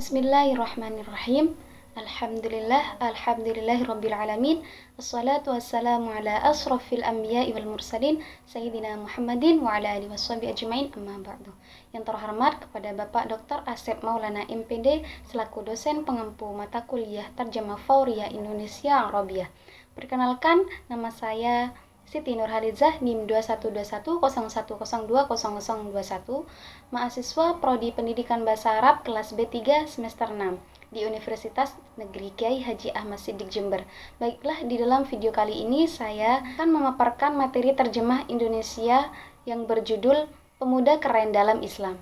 Bismillahirrahmanirrahim. Alhamdulillahirabbil alamin. Wassalatu wassalamu ala asrafil anbiya'i wal mursalin sayyidina Muhammadin wa ala alihi washabihi ajmain, amma ba'du. Yang terhormat kepada Bapak Dr. Asep Maulana MPD selaku dosen pengampu mata kuliah Tarjamah Fauriyah Indonesia Arabiyah. Perkenalkan, nama saya Siti Nurhalizah, NIM 212101020021, mahasiswa Prodi Pendidikan Bahasa Arab kelas B3 semester 6 di Universitas Negeri Kiai Haji Ahmad Siddiq Jember. Baiklah, di dalam video kali ini saya akan memaparkan materi terjemah Indonesia yang berjudul Pemuda Keren dalam Islam.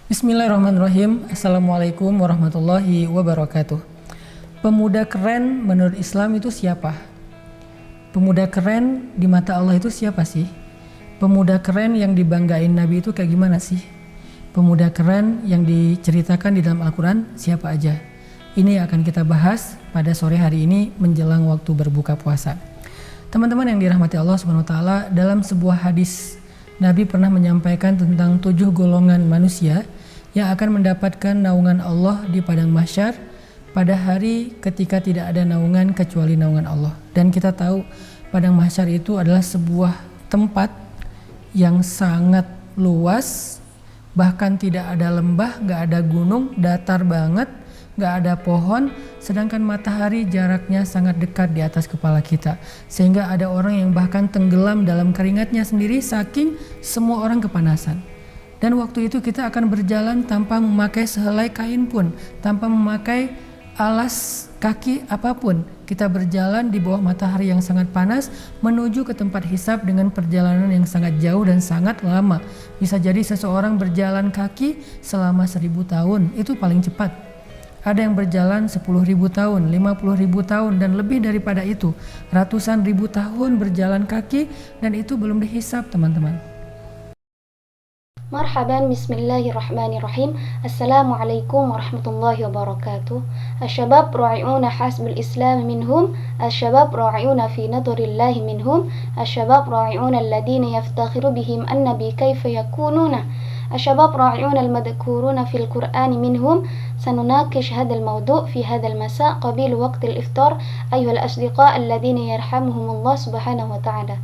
Bismillahirrahmanirrahim. Assalamualaikum warahmatullahi wabarakatuh. Pemuda keren menurut Islam itu siapa? Pemuda keren di mata Allah itu siapa sih? Pemuda keren yang dibanggain Nabi itu kayak gimana sih? Pemuda keren yang diceritakan di dalam Al-Quran siapa aja? Ini akan kita bahas pada sore hari ini menjelang waktu berbuka puasa. Teman-teman yang dirahmati Allah Subhanahu wa taala, dalam sebuah hadis Nabi pernah menyampaikan tentang 7 golongan manusia yang akan mendapatkan naungan Allah di padang mahsyar pada hari ketika tidak ada naungan kecuali naungan Allah. Dan kita tahu padang mahsyar itu adalah sebuah tempat yang sangat luas, bahkan tidak ada lembah, gak ada gunung, datar banget, gak ada pohon, sedangkan matahari jaraknya sangat dekat di atas kepala kita, sehingga ada orang yang bahkan tenggelam dalam keringatnya sendiri saking semua orang kepanasan. Dan waktu itu kita akan berjalan tanpa memakai sehelai kain pun, tanpa memakai alas kaki apapun. Kita berjalan di bawah matahari yang sangat panas menuju ke tempat hisab dengan perjalanan yang sangat jauh dan sangat lama. Bisa jadi seseorang berjalan kaki selama 1000 tahun, itu paling cepat. Ada yang berjalan 10.000 tahun, 50.000 tahun, dan lebih daripada itu. Ratusan ribu tahun berjalan kaki dan itu belum dihisab, teman-teman. Marhaban, bismillahirrahmanirrahim. Assalamualaikum warahmatullahi wabarakatuh. Asyabab ra'i'una hasbul islam minhum, asyabab ra'i'una fi nadurillahi minhum, asyabab ra'i'una alladhina yaftakhiru bihim annabi kaifa yakununa, asyabab ra'i'una almadhkuruna fil qur'ani minhum. سنناقش هذا الموضوع في هذا المساء قبيل وقت الإفطار أيها الأصدقاء الذين يرحمهم الله سبحانه وتعالى.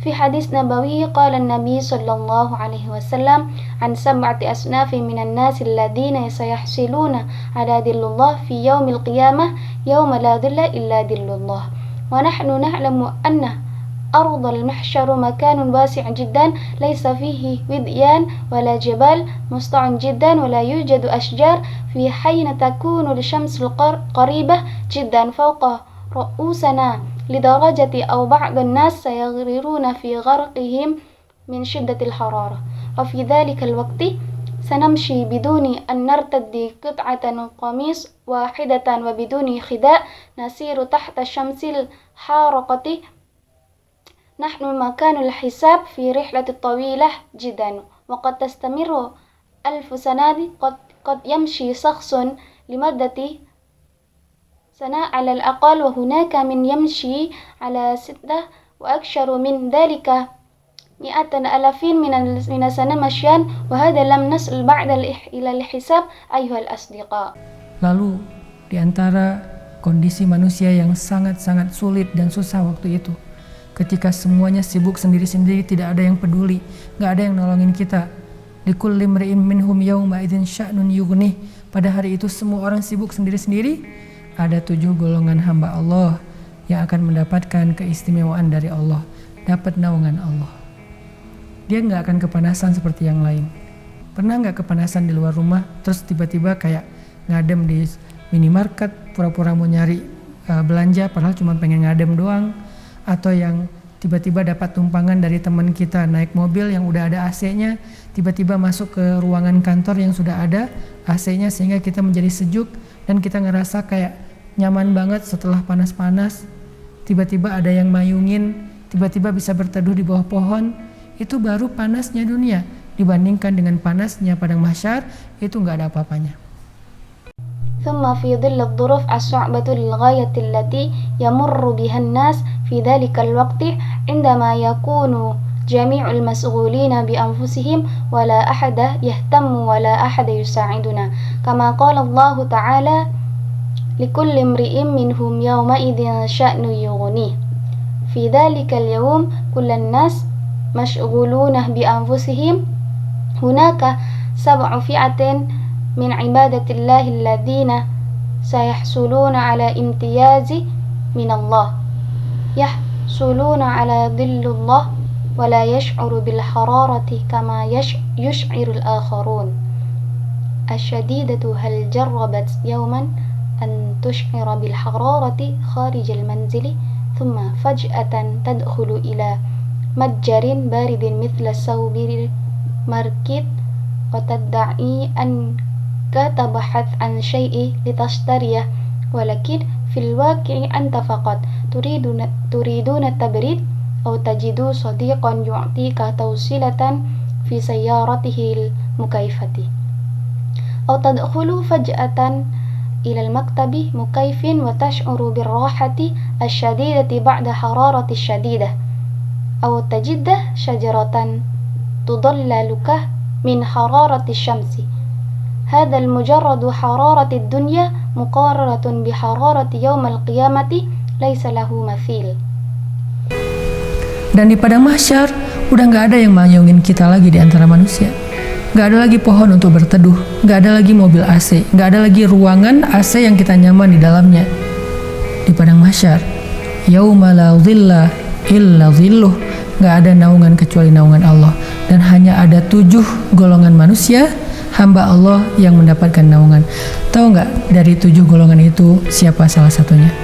في حديث نبوي قال النبي صلى الله عليه وسلم عن 7 أصناف من الناس الذين سيحصلون على ظل الله في يوم القيامة يوم لا ظل إلا ظل الله. ونحن نعلم أن أرض المحشر مكان واسع جدا ليس فيه وديان ولا جبال مسطع جدا ولا يوجد أشجار في حين تكون الشمس قريبة جدا فوق رؤوسنا لدرجة أو بعض الناس سيغررون في غرقهم من شدة الحرارة، وفي ذلك الوقت سنمشي بدون أن نرتدي قطعة قميص واحدة وبدون خداع نسير تحت الشمس الحارقة. نحن مكان الحساب في رحلة طويلة جدا وقد تستمر 1000 سنة. قد يمشي شخص لمدة سنة على الأقل، وهناك من يمشي على 6 وأكثر من ذلك 100,000 من سنة مشيا، وهذا لم نصل بعد إلى الحساب أيها الأصدقاء. Lalu di antara kondisi manusia yang sangat-sangat sulit dan susah waktu itu, ketika semuanya sibuk sendiri-sendiri, tidak ada yang peduli, gak ada yang nolongin kita. Likulli mri'in minhum yawma idzin sya'nun yughnih. Pada hari itu semua orang sibuk sendiri-sendiri. Ada 7 golongan hamba Allah yang akan mendapatkan keistimewaan dari Allah, dapat naungan Allah. Dia gak akan kepanasan seperti yang lain. Pernah gak kepanasan di luar rumah, terus tiba-tiba kayak ngadem di minimarket, pura-pura mau nyari belanja padahal cuma pengen ngadem doang. Atau yang tiba-tiba dapat tumpangan dari teman kita naik mobil yang udah ada AC-nya, tiba-tiba masuk ke ruangan kantor yang sudah ada AC-nya sehingga kita menjadi sejuk dan kita ngerasa kayak nyaman banget setelah panas-panas. Tiba-tiba ada yang mayungin, tiba-tiba bisa berteduh di bawah pohon. Itu baru panasnya dunia. Dibandingkan dengan panasnya padang mahsyar, itu gak ada apa-apanya. ثم في ظل الظروف الصعبة للغاية التي يمر بها الناس في ذلك الوقت عندما يكون جميع المشغولين بأنفسهم ولا أحد يهتم ولا أحد يساعدنا كما قال الله تعالى لكل امرئ منهم يومئذ شأن يغنيه في ذلك اليوم كل الناس مشغولون بأنفسهم هناك 7 فئة من عبادة الله الذين سيحصلون على امتياز من الله يحصلون على ظل الله ولا يشعر بالحرارة كما يشعر الآخرون الشديدة هل جربت يوما أن تشعر بالحرارة خارج المنزل ثم فجأة تدخل إلى متجر بارد مثل السوبر ماركت وتدعي أنك تبحث عن شيء لتشتريه ولكن في الواقع أنت فقط تريدون التبريد أو تجد صديقا يعطيك توصيلة في سيارته المكيفة أو تدخل فجأة إلى المكتب مكيف وتشعر بالراحة الشديدة بعد حرارة الشديدة أو تجد شجرة تظللك من حرارة الشمس هذا المجرد حرارة الدنيا مقارنة بحرارة يوم القيامة ليس له مثيل. Dan di padang mahsyar udah nggak ada yang mayungin kita lagi di antara manusia. Nggak ada lagi pohon untuk berteduh, nggak ada lagi mobil AC, nggak ada lagi ruangan AC yang kita nyaman di dalamnya. Di padang mahsyar, yauma la dhilla illa dhilluh, nggak ada naungan kecuali naungan Allah, dan hanya ada 7 golongan manusia hamba Allah yang mendapatkan naungan. Tahu nggak dari 7 golongan itu siapa salah satunya?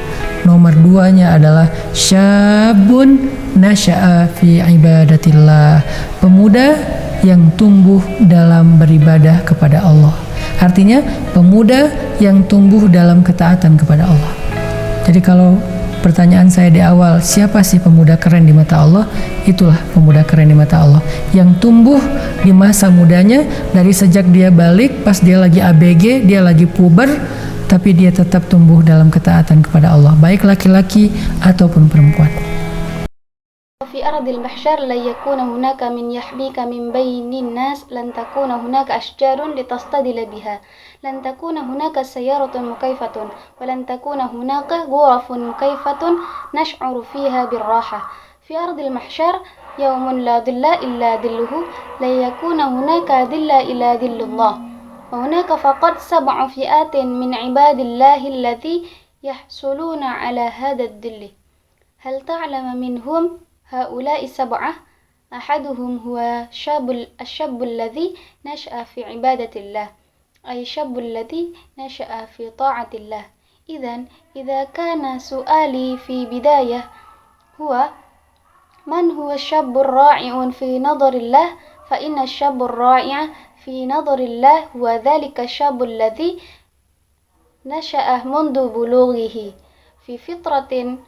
Nomor 2-nya adalah syabun nasya'a fi ibadatillah, pemuda yang tumbuh dalam beribadah kepada Allah. Artinya pemuda yang tumbuh dalam ketaatan kepada Allah. Jadi kalau pertanyaan saya di awal, siapa sih pemuda keren di mata Allah? Itulah pemuda keren di mata Allah, yang tumbuh di masa mudanya, dari sejak dia balik, pas dia lagi ABG, dia lagi puber, tapi dia tetap tumbuh dalam ketaatan kepada Allah, baik laki-laki ataupun perempuan. في أرض المحشر لن يكون هناك من يحميك من بين الناس لن تكون هناك أشجار لتصطدل بها لن تكون هناك سيارة مكيفة ولن تكون هناك غرف مكيفة نشعر فيها بالراحة في أرض المحشر يوم لا ظل إلا ظله لن يكون هناك ظل إلا ظل الله وهناك فقط 7 فئات من عباد الله الذي يحصلون على هذا الظل هل تعلم منهم هؤلاء 7 أحدهم هو الشاب الذي نشأ في عبادة الله أي الشاب الذي نشأ في طاعة الله إذا كان سؤالي في بداية هو من هو الشاب الرائع في نظر الله فإن الشاب الرائع في نظر الله هو ذلك الشاب الذي نشأ منذ بلوغه في فطرة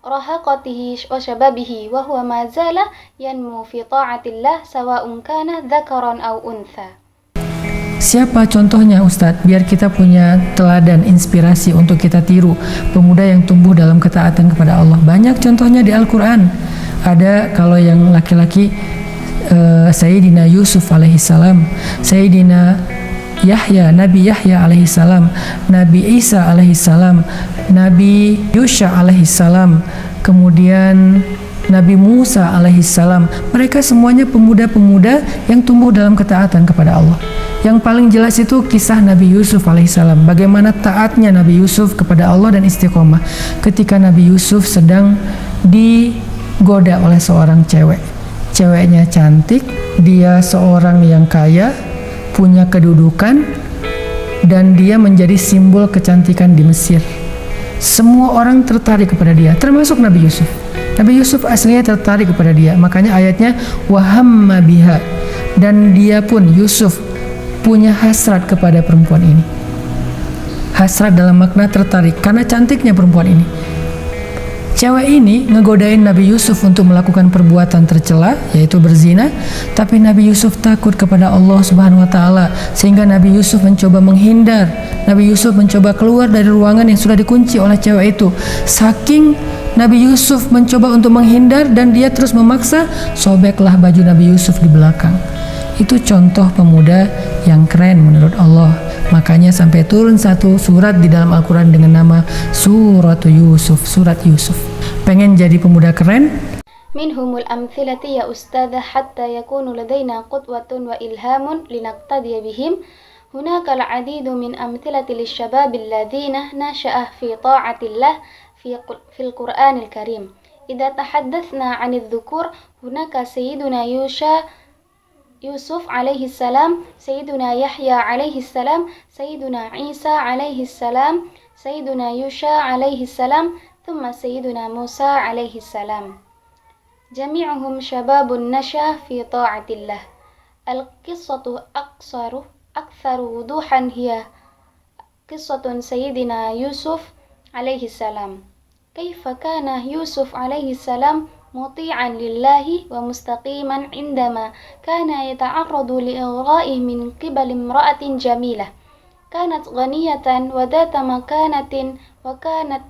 رهقته وشبابه وهو ما زال ينمو في طاعة الله سواء كان ذكرا أو أنثى. Siapa contohnya Ustadz? Biar kita punya teladan, inspirasi untuk kita tiru, pemuda yang tumbuh dalam ketaatan kepada Allah. Banyak contohnya di Al-Quran. Ada kalau yang laki-laki Sayyidina Yusuf alaihissalam, Sayyidina Yahya, Nabi Yahya alaihissalam, Nabi Isa alaihissalam, Nabi Yusha alaihissalam, kemudian Nabi Musa alaihissalam. Mereka semuanya pemuda-pemuda yang tumbuh dalam ketaatan kepada Allah. Yang paling jelas itu kisah Nabi Yusuf alaihissalam, bagaimana taatnya Nabi Yusuf kepada Allah dan istiqomah ketika Nabi Yusuf sedang digoda oleh seorang cewek. Ceweknya cantik, dia seorang yang kaya, punya kedudukan, dan dia menjadi simbol kecantikan di Mesir. Semua orang tertarik kepada dia, termasuk Nabi Yusuf. Nabi Yusuf aslinya tertarik kepada dia, makanya ayatnya wahamma biha, dan dia pun Yusuf punya hasrat kepada perempuan ini. Hasrat dalam makna tertarik karena cantiknya perempuan ini. Cewek ini ngegodain Nabi Yusuf untuk melakukan perbuatan tercela, yaitu berzina, tapi Nabi Yusuf takut kepada Allah Subhanahu wa taala sehingga Nabi Yusuf mencoba menghindar. Nabi Yusuf mencoba keluar dari ruangan yang sudah dikunci oleh cewek itu. Saking Nabi Yusuf mencoba untuk menghindar dan dia terus memaksa, sobeklah baju Nabi Yusuf di belakang. Itu contoh pemuda yang keren menurut Allah. Makanya sampai turun satu surat di dalam Al-Quran dengan nama Surat Yusuf, Surat Yusuf. Pengen jadi pemuda keren? منهم الأمثلة يا أستاذة حتى يكون لدينا قدوة وإلهام لنقتدي بهم. هناك العديد من أمثلة للشباب الذين نشأ في طاعة الله في القرآن الكريم. إذا تحدثنا عن الذكور هناك سيدنا يوسف عليه السلام، سيدنا يحيى عليه السلام، سيدنا عيسى عليه السلام، سيدنا يوشع عليه السلام، ثم سيدنا موسى عليه السلام. جميعهم شباب نشأ في طاعة الله. القصة أكثر وضوحا هي قصة سيدنا يوسف عليه السلام. كيف كان يوسف عليه السلام مطيعا لله ومستقيما عندما كان يتعرض لإغرائه من قبل امرأة جميلة كانت غنية وذات مكانة وكانت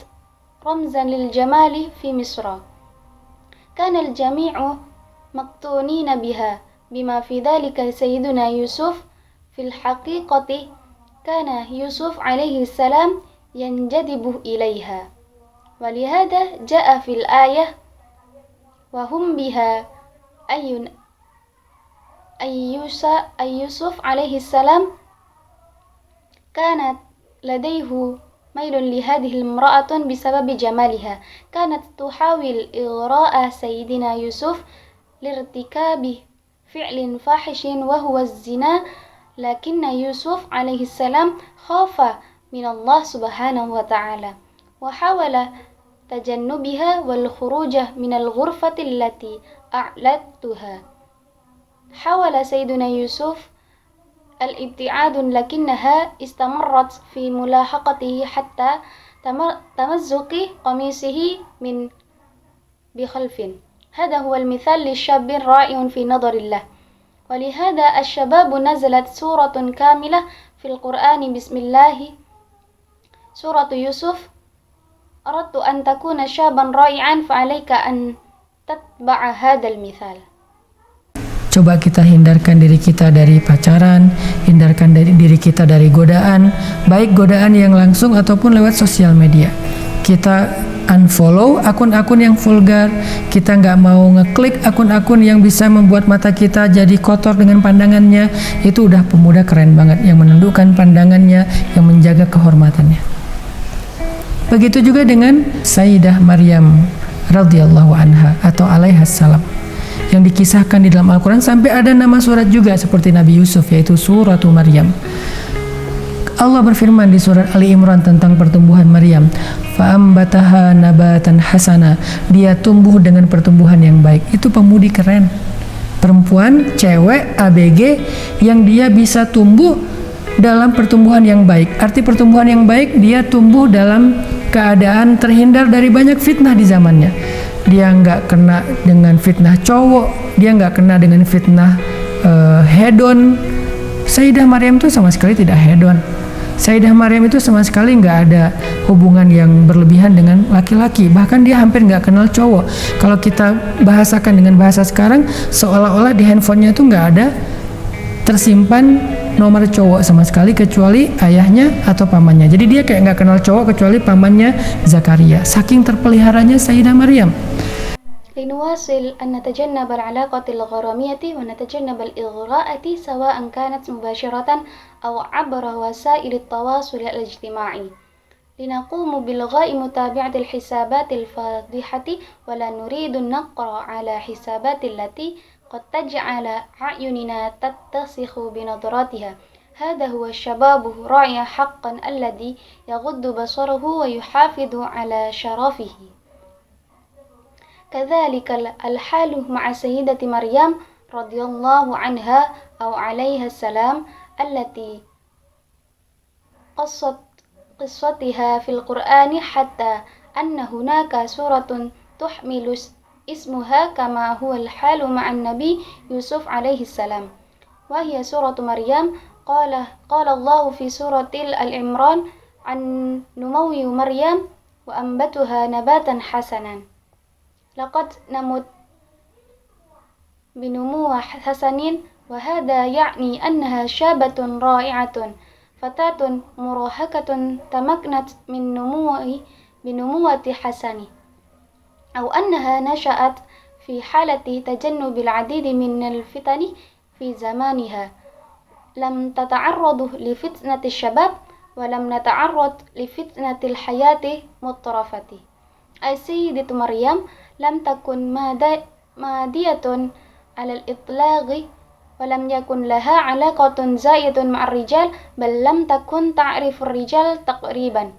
رمزا للجمال في مصر. كان الجميع مقتونين بها بما في ذلك سيدنا يوسف. في الحقيقة كان يوسف عليه السلام ينجذب إليها، ولهذا جاء في الآية وهم بها أي يوسف عليه السلام كانت لديه ميل لهذه المرأة بسبب جمالها. كانت تحاول إغراء سيدنا يوسف لارتكاب فعل فاحش وهو الزنا، لكن يوسف عليه السلام خاف من الله سبحانه وتعالى وحاول تجنبها والخروج من الغرفة التي أعلتها. حاول سيدنا يوسف الابتعاد لكنها استمرت في ملاحقته حتى تمزق قميصه من بخلف. هذا هو المثال للشاب رائع في نظر الله. ولهذا الشباب نزلت سورة كاملة في القرآن بسم الله سورة يوسف. أردت أن تكون شابا رائعا فعليك أن تتبع هذا المثال. Coba kita hindarkan diri kita dari pacaran, hindarkan diri kita dari godaan, baik godaan yang langsung ataupun lewat sosial media. Kita unfollow akun-akun yang vulgar, kita nggak mau ngeklik akun-akun yang bisa membuat mata kita jadi kotor dengan pandangannya. Itu udah pemuda keren banget, yang menundukkan pandangannya, yang menjaga kehormatannya. Begitu juga dengan Sayyidah Maryam radhiyallahu anha atau alaihassalam, yang dikisahkan di dalam Al-Quran sampai ada nama surat juga seperti Nabi Yusuf, yaitu Suratu Maryam. Allah berfirman di surat Ali Imran tentang pertumbuhan Maryam, fa'ambataha nabatan hasana, dia tumbuh dengan pertumbuhan yang baik. Itu pemudi keren, perempuan, cewek, ABG yang dia bisa tumbuh dalam pertumbuhan yang baik. Arti pertumbuhan yang baik, dia tumbuh dalam keadaan terhindar dari banyak fitnah di zamannya. Dia nggak kena dengan fitnah cowok, dia nggak kena dengan fitnah hedon. Sayyidah Maryam itu sama sekali tidak hedon. Sayyidah Maryam itu sama sekali nggak ada hubungan yang berlebihan dengan laki-laki. Bahkan dia hampir nggak kenal cowok. Kalau kita bahasakan dengan bahasa sekarang, seolah-olah di handphonenya itu nggak ada tersimpan nomor cowok sama sekali kecuali ayahnya atau pamannya. Jadi dia kayak nggak kenal cowok kecuali pamannya Zakaria. Saking terpeliharanya Sayyidah Maryam. لنواصل أن نتجنب العلاقة الغرامية ونتجنب الإغراءة سواء كانت مباشرة أو عبر وسائل التواصل الاجتماعي. لنقوم بإلغاء متابعة الحسابات الفاضحة ولا نريد النقر على حسابات التي قد تجعل أعيننا تتسخ بنظراتها. هذا هو الشباب الراعي حقا الذي يغض بصره ويحافظ على شرفه. كذلك الحال مع سيدة مريم رضي الله عنها أو عليها السلام التي قصتها في القرآن حتى أن هناك سورة تحمل اسمها كما هو الحال مع النبي يوسف عليه السلام، وهي سورة مريم. قال الله في سورة العمران عن نمو مريم وأنبتها نباتا حسنا، لقد نمت بنمو حسن، وهذا يعني أنها شابة رائعة فتاة مراهقة تمكنت من بنموة حسن، أو أنها نشأت في حالة تجنب العديد من الفتن في زمانها، لم تتعرض لفتنة الشباب ولم نتعرض لفتنة الحياة مطرفة. السيدة مريم لم تكن مادية على الإطلاق، ولم يكن لها علاقة زائدة مع الرجال، بل لم تكن تعرف الرجال تقريبا.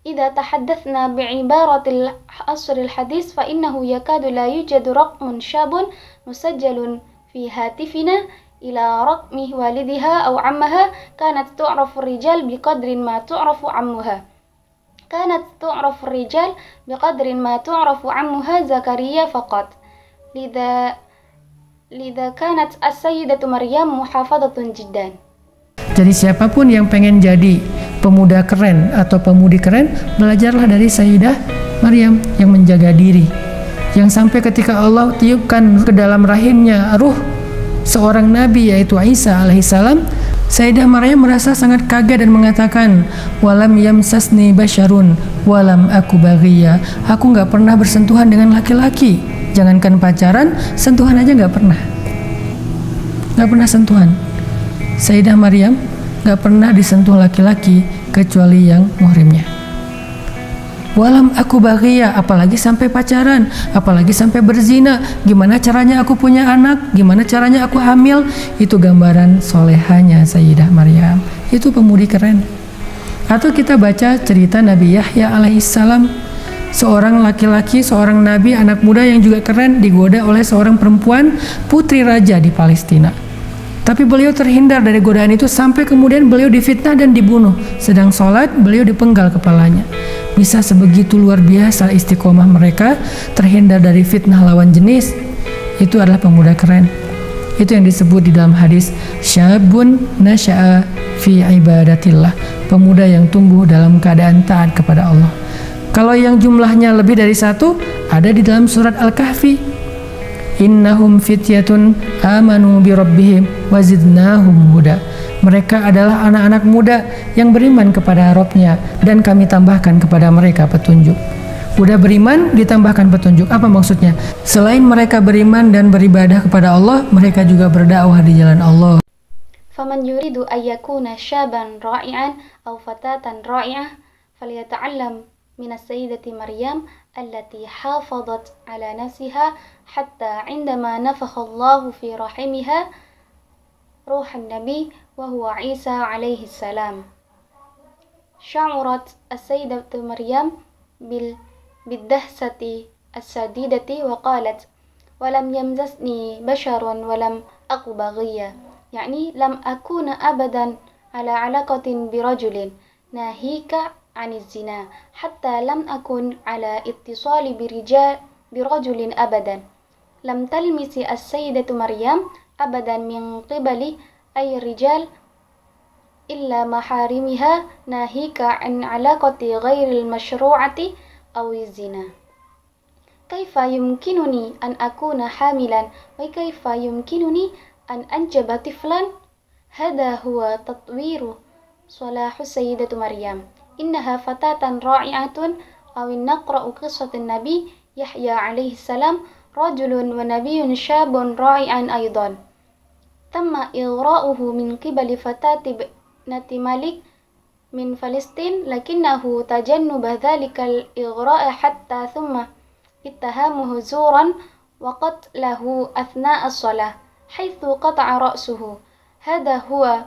إذا تحدثنا بعبارة العصر الحديث فإنه يكاد لا يوجد رقم شاب مسجل في هاتفنا إلى رقم والدها أو عمها كانت تعرف الرجال بقدر ما تعرف عمها. زكريا فقط. لذا كانت السيدة مريم محافظة جدا. Jadi siapapun yang pengen jadi pemuda keren atau pemudi keren, belajarlah dari Sayyidah Maryam yang menjaga diri, yang sampai ketika Allah tiupkan ke dalam rahimnya ruh seorang nabi yaitu Isa alaihissalam, Sayyidah Maryam merasa sangat kaget dan mengatakan, walam yamsasni basyarun walam aku baghiyya, aku nggak pernah bersentuhan dengan laki-laki, jangankan pacaran, sentuhan aja nggak pernah sentuhan. Sayyidah Maryam gak pernah disentuh laki-laki kecuali yang muhrimnya. Walam aku baghiyya, apalagi sampai pacaran, apalagi sampai berzina. Gimana caranya aku punya anak, gimana caranya aku hamil. Itu gambaran solehanya Sayyidah Maryam. Itu pemudi keren. Atau kita baca cerita Nabi Yahya alaihissalam, seorang laki-laki, seorang nabi, anak muda yang juga keren, digoda oleh seorang perempuan, putri raja di Palestina. Tapi beliau terhindar dari godaan itu sampai kemudian beliau difitnah dan dibunuh. Sedang sholat, beliau dipenggal kepalanya. Bisa sebegitu luar biasa istiqomah mereka terhindar dari fitnah lawan jenis. Itu adalah pemuda keren. Itu yang disebut di dalam hadis syabun nasya'a fi ibadatillah, pemuda yang tumbuh dalam keadaan taat kepada Allah. Kalau yang jumlahnya lebih dari satu, ada di dalam surat Al-Kahfi. Innahum fityatun amanu bi rabbihim wazidnahum huda. Mereka adalah anak-anak muda yang beriman kepada Rabb-nya dan kami tambahkan kepada mereka petunjuk. Udah beriman ditambahkan petunjuk. Apa maksudnya? Selain mereka beriman dan beribadah kepada Allah, mereka juga berdakwah di jalan Allah. Faman yuridu ayyakuna syaban ra'ian aw fatatan ra'i'ah falyata'allam min as-sayyidati Maryam التي حافظت على نفسها حتى عندما نفخ الله في رحمها روح النبي وهو عيسى عليه السلام شعرت السيدة مريم بالدهشة الشديدة وقالت ولم يمسسني بشر ولم أك بغيا، يعني لم أكون أبدا على علاقة برجل ناهيك عن الزنا، حتى لم أكن على اتصال برجل أبدا. لم تلمس السيدة مريم أبدا من قبل أي رجال إلا محارمها ناهيك عن علاقة غير المشروعة أو الزنا. كيف يمكنني أن أكون حاملا وكيف يمكنني أن أنجب طفلا؟ هذا هو تطوير صلاح السيدة مريم. إنها فتاة رائعة. أو نقرأ قصة النبي يحيى عليه السلام، رجل ونبي شاب رائع أيضا، تم إغراؤه من قبل فتاة ابنة ملك من فلسطين، لكنه تجنب ذلك الإغراء حتى ثم اتهامه زورا وقتله أثناء الصلاة حيث قطع رأسه. هذا هو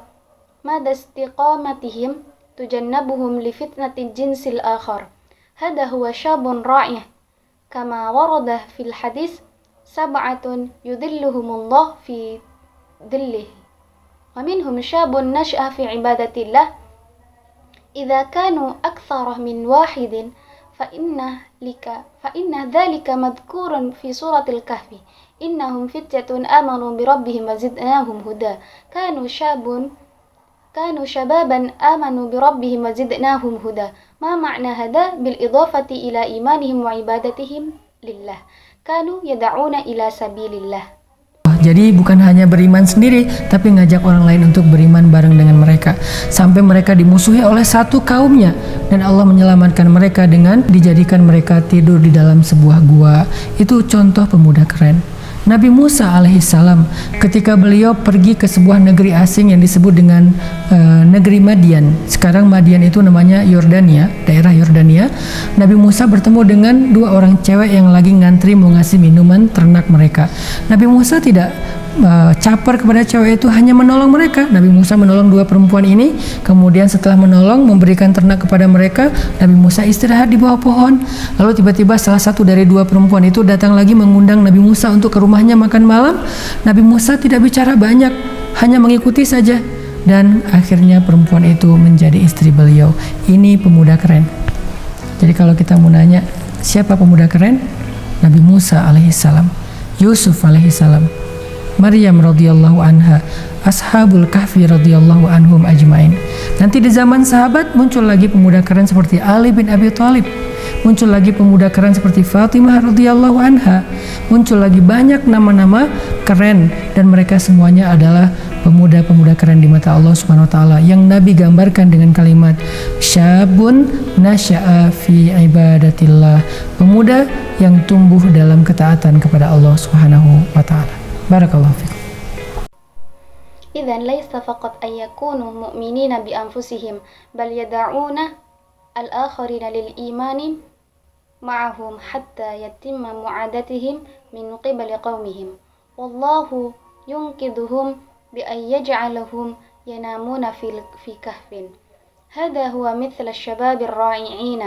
مدى استقامتهم تجنبهم لفتنة الجنس الآخر. هذا هو شاب رائع كما ورد في الحديث 7 يظلهم الله في ظله، ومنهم شاب نشأ في عبادة الله إذا كانوا أكثر من واحد فإن ذلك مذكور في سورة الكهف إنهم فتية آمنوا بربهم وزدناهم هدى كانوا شبابا آمنوا بربهم وزدناهم هدى ما معنى هدى بالإضافة إلى إيمانهم وعبادتهم لله كانوا يدعون إلى سبيل الله. Jadi bukan hanya beriman sendiri, tapi ngajak orang lain untuk beriman bareng dengan mereka. Sampai mereka dimusuhi oleh satu kaumnya. Dan Allah menyelamatkan mereka dengan dijadikan mereka tidur di dalam sebuah gua. Itu contoh pemuda keren. Nabi Musa alaihissalam ketika beliau pergi ke sebuah negeri asing yang disebut dengan negeri Madian. Sekarang Madian itu namanya Yordania, daerah Yordania. Nabi Musa bertemu dengan dua orang cewek yang lagi ngantri mau ngasih minuman ternak mereka. Nabi Musa tidak caper kepada cewek itu, hanya menolong mereka. Nabi Musa menolong dua perempuan ini, kemudian setelah menolong memberikan ternak kepada mereka, Nabi Musa istirahat di bawah pohon. Lalu tiba-tiba salah satu dari dua perempuan itu datang lagi mengundang Nabi Musa untuk ke rumahnya makan malam. Nabi Musa tidak bicara banyak, hanya mengikuti saja, dan akhirnya perempuan itu menjadi istri beliau. Ini pemuda keren. Jadi kalau kita mau nanya siapa pemuda keren, Nabi Musa alaihissalam, Yusuf alaihissalam, Maryam radhiyallahu anha, Ashabul Kahfi radhiyallahu anhum ajmain. Nanti di zaman sahabat muncul lagi pemuda keren seperti Ali bin Abi Thalib, muncul lagi pemuda keren seperti Fatimah radhiyallahu anha, muncul lagi banyak nama-nama keren, dan mereka semuanya adalah pemuda-pemuda keren di mata Allah Subhanahu wa taala yang Nabi gambarkan dengan kalimat syabun nasya'a fi ibadatillah, pemuda yang tumbuh dalam ketaatan kepada Allah Subhanahu wa taala. Barakallahu fikum. إذن ليس فقط أن يكونوا مؤمنين بأنفسهم بل يدعون الآخرين للإيمان معهم حتى يتم معادتهم من قبل قومهم والله ينقذهم بأن يجعلهم ينامون في كهف هذا هو مثل الشباب الرائعين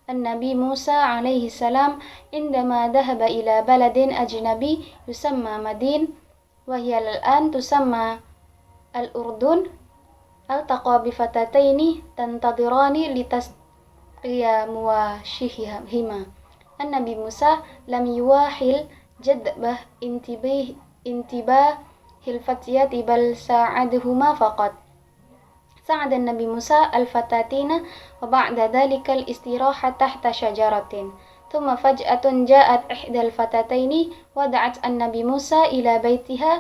النبي موسى عليه السلام عندما ذهب إلى بلد أجنبي يسمى مدين وهي الآن تسمى الأردن التقى بفتاتين تنتظران لتسقي مواشيهما النبي موسى لم يواحل جذب انتباه الفتيات بل ساعدهما فقط ساعد النبي موسى الفتاتين وبعد ذلك الاستراحة تحت شجرة ثم فجأة جاءت إحدى الفتاتين ودعت النبي موسى إلى بيتها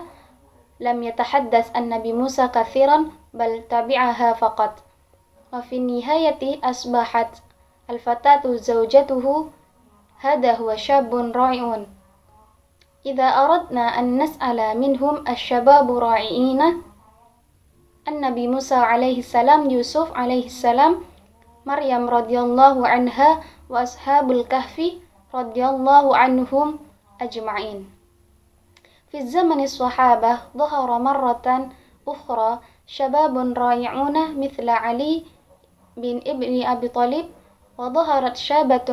لم يتحدث النبي موسى كثيرا بل تبعها فقط وفي النهاية أصبحت الفتاة زوجته هذا هو شاب رائع إذا أردنا أن نسأل منهم الشباب رائعين النبي موسى عليه السلام يوسف عليه السلام مريم رضي الله عنها وأصحاب الكهف رضي الله عنهم أجمعين في الزمن الصحابة ظهر مرة أخرى شباب رائعون مثل علي بن ابن أبي طالب وظهرت شابة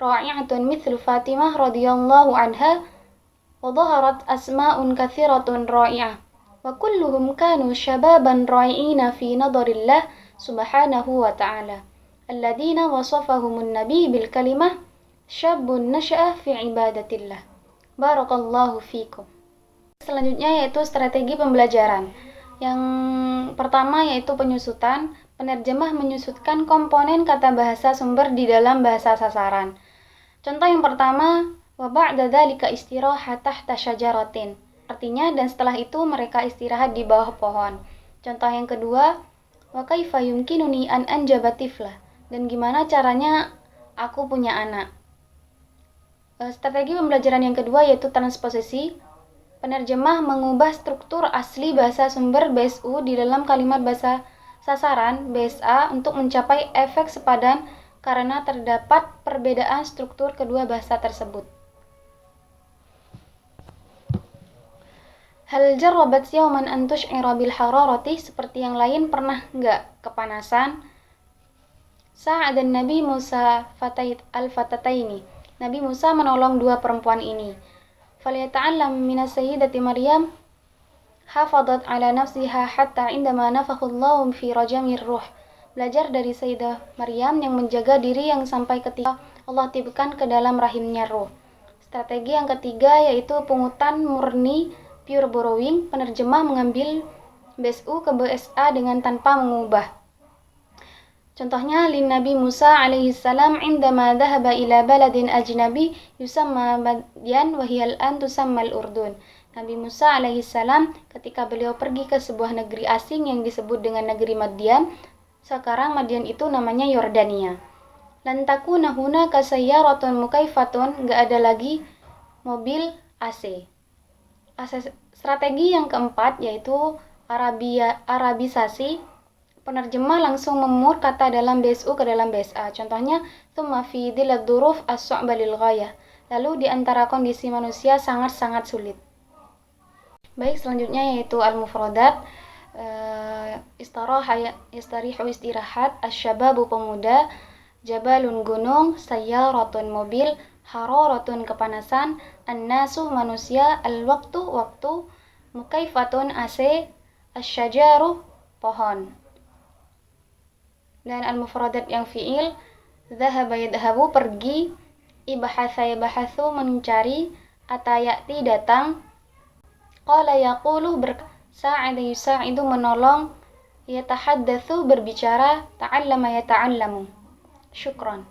رائعة مثل فاطمة رضي الله عنها وظهرت أسماء كثيرة رائعة وكلهم كانوا شبابا رائعين في نظر الله سبحانه وتعالى الذين وصفهم النبي بالكلمة شاب نشأ في عبادة الله Barakallahu fikum. Selanjutnya yaitu strategi pembelajaran. Yang pertama yaitu penyusutan. Penerjemah menyusutkan komponen kata bahasa sumber di dalam bahasa sasaran. Contoh yang pertama, wa ba'da dzalika istiraha tahta syajaratin. Artinya dan setelah itu mereka istirahat di bawah pohon. Contoh yang kedua, wa kaifa yumkinuni an anjaba tifla. Dan gimana caranya aku punya anak. Strategi pembelajaran yang kedua yaitu transposisi. Penerjemah mengubah struktur asli bahasa sumber BSU di dalam kalimat bahasa sasaran BSA untuk mencapai efek sepadan karena terdapat perbedaan struktur kedua bahasa tersebut. Hal jarrabat yawman an tush'ira bil hararati, seperti yang lain pernah enggak kepanasan? Sa'adan Nabi Musa al-fatataini. Nabi Musa menolong dua perempuan ini. Falyata'allam minas sayyidati Maryam Hafadat ala nafsiha hatta indama nafakhullahu fi rajamir ruh. Belajar dari Sayyidah Maryam yang menjaga diri yang sampai ketika Allah tiupkan ke dalam rahimnya ruh. Strategi yang ketiga yaitu pungutan murni pure borrowing. Penerjemah mengambil BSU ke BSA dengan tanpa mengubah. Contohnya lin Nabi Musa alaihi salam indama dhahaba ila baladin ajnabi yusamma Madyan wa hiya al-an tusamma al-Urdun. Nabi Musa alaihi salam ketika beliau pergi ke sebuah negeri asing yang disebut dengan negeri Madyan, sekarang Madyan itu namanya Yordania. Lan takuna hunaka sayyaratun mukaifatun, enggak ada lagi mobil AC. Strategi yang keempat yaitu Arabisasi. Penerjemah langsung memur kata dalam BSU ke dalam BSA. Contohnya, tsumma fi dhillad dzuruf as-su'ba lil ghayah. Lalu di antara kondisi manusia sangat-sangat sulit. Baik, selanjutnya yaitu al-mufradat. Istarihu istirahat, asyababu pemuda, jabalun gunung, sayyaratun mobil, hararatun kepanasan, annasu manusia, al-waqtu waktu, mukaifatun AC, asyajaru pohon. Dan al-mufradat yang fi'il, dhahaba yadhabu pergi, ibahatha yabahathu mencari, atayati datang, qala yaqulu sa'ada yusa'idu menolong, yatahaddatsu berbicara, ta'allama yata'allamu. Syukran.